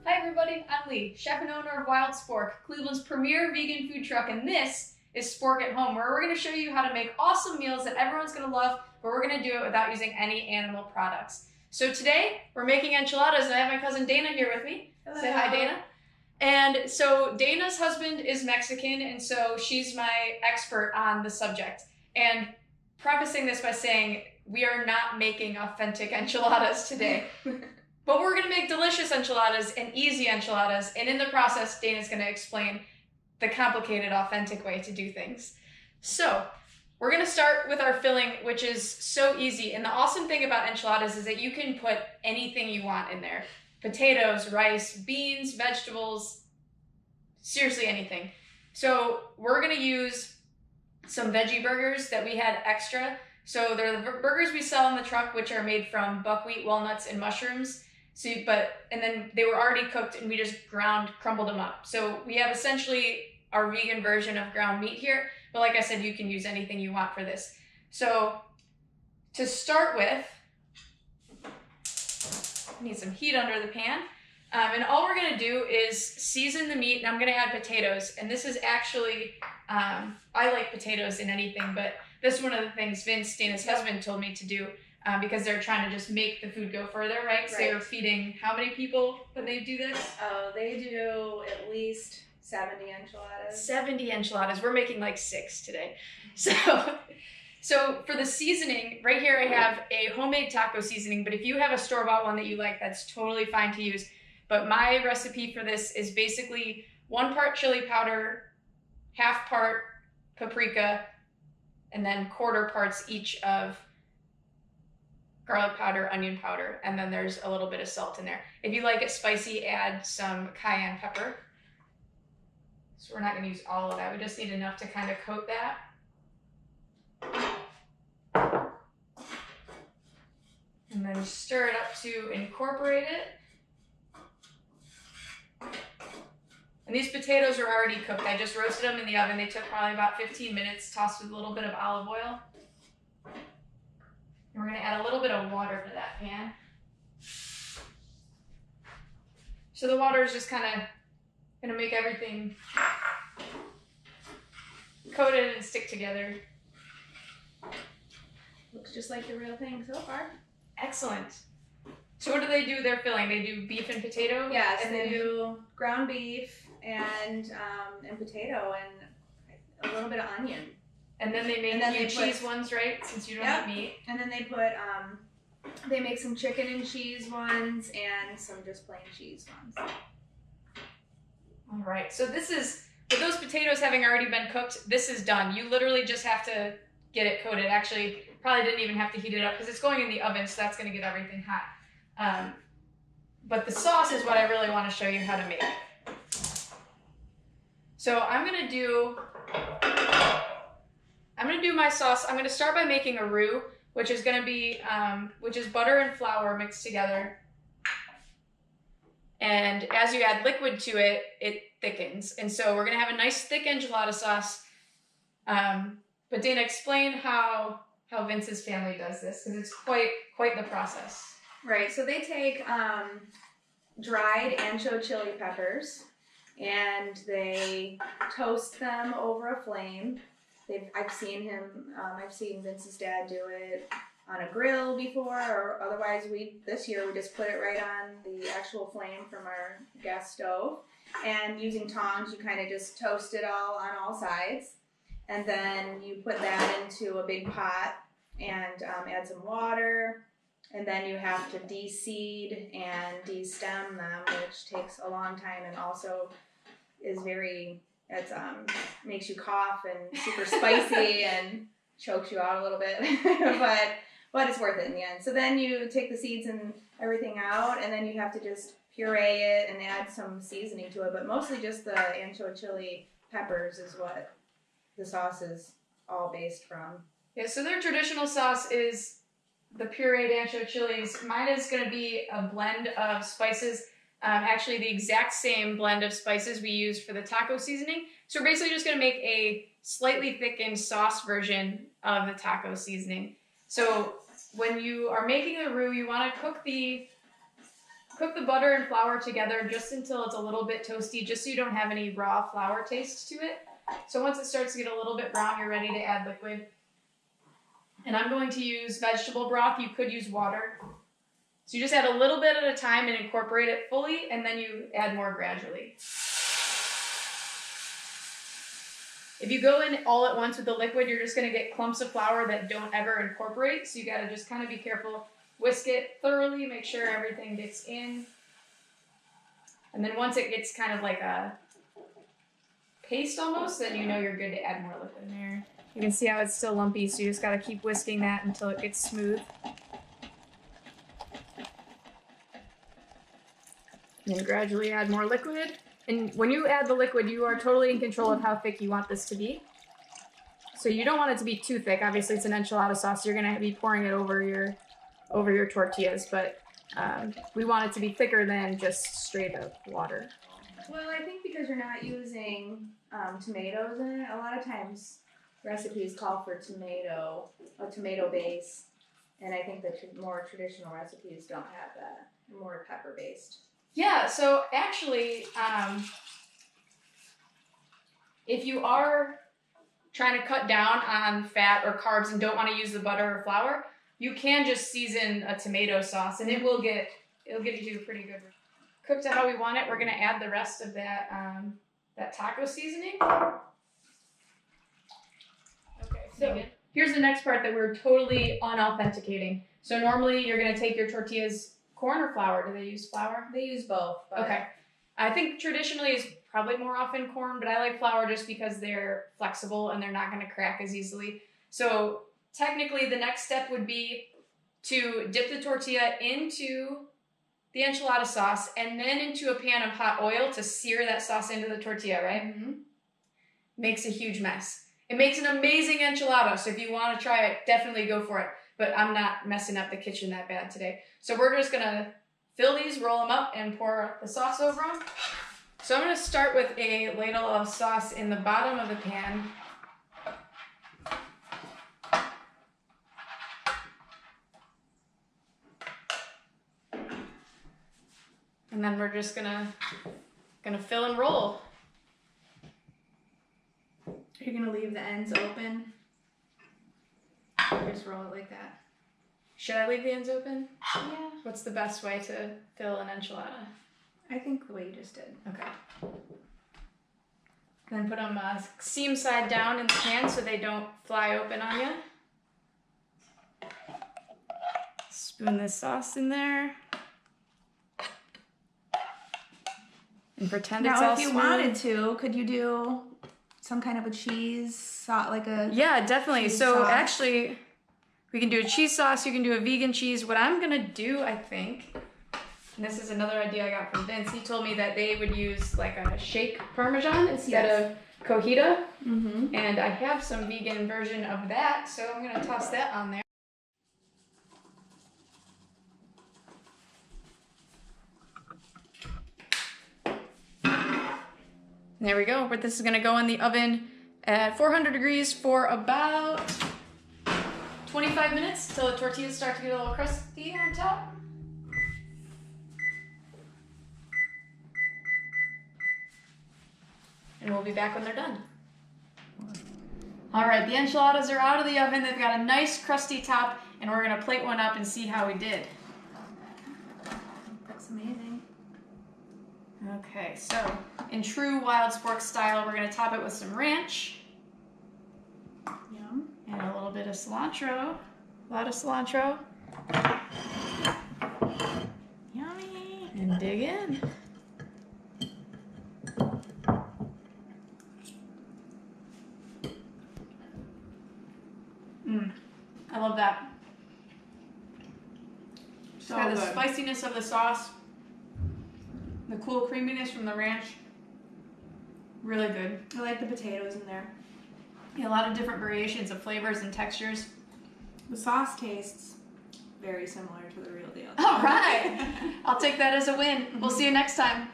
Hi everybody, I'm Lee, chef and owner of Wild Spork, Cleveland's premier vegan food truck, and this is Spork at Home, where we're going to show you how to make awesome meals that everyone's going to love, but we're going to do it without using any animal products. So today, we're making enchiladas, and I have my cousin Dana here with me. Hello. Say hi, Dana. And so Dana's husband is Mexican, and so she's my expert on the subject. And prefacing this by saying, we are not making authentic enchiladas today. But we're going to make delicious enchiladas and easy enchiladas, and in the process, Dana's going to explain the complicated, authentic way to do things. So, we're going to start with our filling, which is so easy, and the awesome thing about enchiladas is that you can put anything you want in there. Potatoes, rice, beans, vegetables, seriously anything. So, we're going to use some veggie burgers that we had extra. So, they're the burgers we sell in the truck, which are made from buckwheat, walnuts, and mushrooms. And then they were already cooked and we just crumbled them up. So we have essentially our vegan version of ground meat here, but like I said, you can use anything you want for this. So to start with, I need some heat under the pan. And all we're gonna do is season the meat, and I'm gonna add potatoes. And this is actually, I like potatoes in anything, but this is one of the things Vince, Dana's husband, told me to do. Because they're trying to just make the food go further, right? So you're feeding how many people when they do this? Oh, they do at least 70 enchiladas. 70 enchiladas. We're making like 6 today. So for the seasoning, right here I have a homemade taco seasoning, but if you have a store-bought one that you like, that's totally fine to use. But my recipe for this is basically 1 part chili powder, 1/2 part paprika, and then 1/4 parts each of garlic powder, onion powder, and then there's a little bit of salt in there. If you like it spicy, add some cayenne pepper. So we're not going to use all of that. We just need enough to kind of coat that. And then stir it up to incorporate it. And these potatoes are already cooked. I just roasted them in the oven. They took probably about 15 minutes, tossed with a little bit of olive oil. And we're going to add a little bit of water to that pan. So the water is just kind of going to make everything coated and stick together. Looks just like the real thing so far. Excellent. So what do they do? They're filling. They do beef and potato? Yes, and they do ground beef and potato and a little bit of onion. And then they make cheese ones, right? Since you don't eat meat. And then they they make some chicken and cheese ones and some just plain cheese ones. All right. So this is, with those potatoes having already been cooked, this is done. You literally just have to get it coated. Actually, probably didn't even have to heat it up because it's going in the oven, so that's going to get everything hot. But the sauce is what I really want to show you how to make. So I'm going to do my sauce. I'm going to start by making a roux, which is going to be, which is butter and flour mixed together. And as you add liquid to it, it thickens. And so we're going to have a nice thick enchilada sauce. But Dana, explain how Vince's family does this, because it's quite the process. Right, so they take dried ancho chili peppers and they toast them over a flame. I've seen Vince's dad do it on a grill before, or otherwise this year we just put it right on the actual flame from our gas stove. And using tongs, you kind of just toast it all on all sides. And then you put that into a big pot and add some water. And then you have to de-seed and de-stem them, which takes a long time and also is makes you cough and super spicy and chokes you out a little bit, but it's worth it in the end. So then you take the seeds and everything out, and then you have to just puree it and add some seasoning to it, but mostly just the ancho chili peppers is what the sauce is all based from. Yeah, so their traditional sauce is the pureed ancho chilies. Mine is going to be a blend of spices. Actually, the exact same blend of spices we use for the taco seasoning. So we're basically just going to make a slightly thickened sauce version of the taco seasoning. So when you are making the roux, you want to cook cook the butter and flour together just until it's a little bit toasty, just so you don't have any raw flour taste to it. So once it starts to get a little bit brown, you're ready to add liquid. And I'm going to use vegetable broth. You could use water. So you just add a little bit at a time and incorporate it fully, and then you add more gradually. If you go in all at once with the liquid, you're just going to get clumps of flour that don't ever incorporate. So you got to just kind of be careful. Whisk it thoroughly, make sure everything gets in. And then once it gets kind of like a paste almost, then you know you're good to add more liquid in there. You can see how it's still lumpy, so you just got to keep whisking that until it gets smooth. And then gradually add more liquid. And when you add the liquid, you are totally in control of how thick you want this to be. So you don't want it to be too thick. Obviously, it's an enchilada sauce. So you're going to be pouring it over your tortillas, but we want it to be thicker than just straight up water. Well, I think because you're not using tomatoes in it, a lot of times recipes call for a tomato base, and I think that more traditional recipes don't have that. They're more pepper based. Yeah, so actually, if you are trying to cut down on fat or carbs and don't want to use the butter or flour, you can just season a tomato sauce, and it'll get you pretty good. Cooked to how we want it. We're gonna add the rest of that that taco seasoning. Okay, so here's the next part that we're totally unauthenticating. So normally you're gonna take your tortillas, corn or flour? Do they use flour? They use both. But okay. I think traditionally is probably more often corn, but I like flour just because they're flexible and they're not gonna crack as easily. So technically, the next step would be to dip the tortilla into the enchilada sauce and then into a pan of hot oil to sear that sauce into the tortilla, right? Mm-hmm. Makes a huge mess. It makes an amazing enchilada, so if you want to try it, definitely go for it. But I'm not messing up the kitchen that bad today. So we're just going to fill these, roll them up, and pour the sauce over them. So I'm going to start with a ladle of sauce in the bottom of the pan. And then we're just gonna fill and roll. You're gonna leave the ends open. Or just roll it like that. Should I leave the ends open? Yeah. What's the best way to fill an enchilada? I think the way you just did. Okay. Then put them seam side down in the pan so they don't fly open on you. Spoon this sauce in there. And pretend it's all Now, if you smooth. wanted to, could you do some kind of a cheese, like a... Yeah, definitely. So sauce? actually, we can do a cheese sauce. You can do a vegan cheese. What I'm going to do, I think, and this is another idea I got from Vince. He told me that they would use like a shake Parmesan instead of cojita. Mm-hmm. And I have some vegan version of that, so I'm going to toss that on there. There we go. But this is going to go in the oven at 400 degrees for about 25 minutes till the tortillas start to get a little crusty on top. And we'll be back when they're done. All right, the enchiladas are out of the oven. They've got a nice crusty top, and we're going to plate one up and see how we did. Looks amazing. Okay, so in true Wild Spork style, we're going to top it with some ranch. Yum. And a little bit of cilantro. A lot of cilantro. Yummy. And dig in. I love that. So got the good. spiciness of the sauce, the cool creaminess from the ranch. Really good. I like the potatoes in there. Yeah, a lot of different variations of flavors and textures. The sauce tastes very similar to the real deal. All right. I'll take that as a win. We'll see you next time.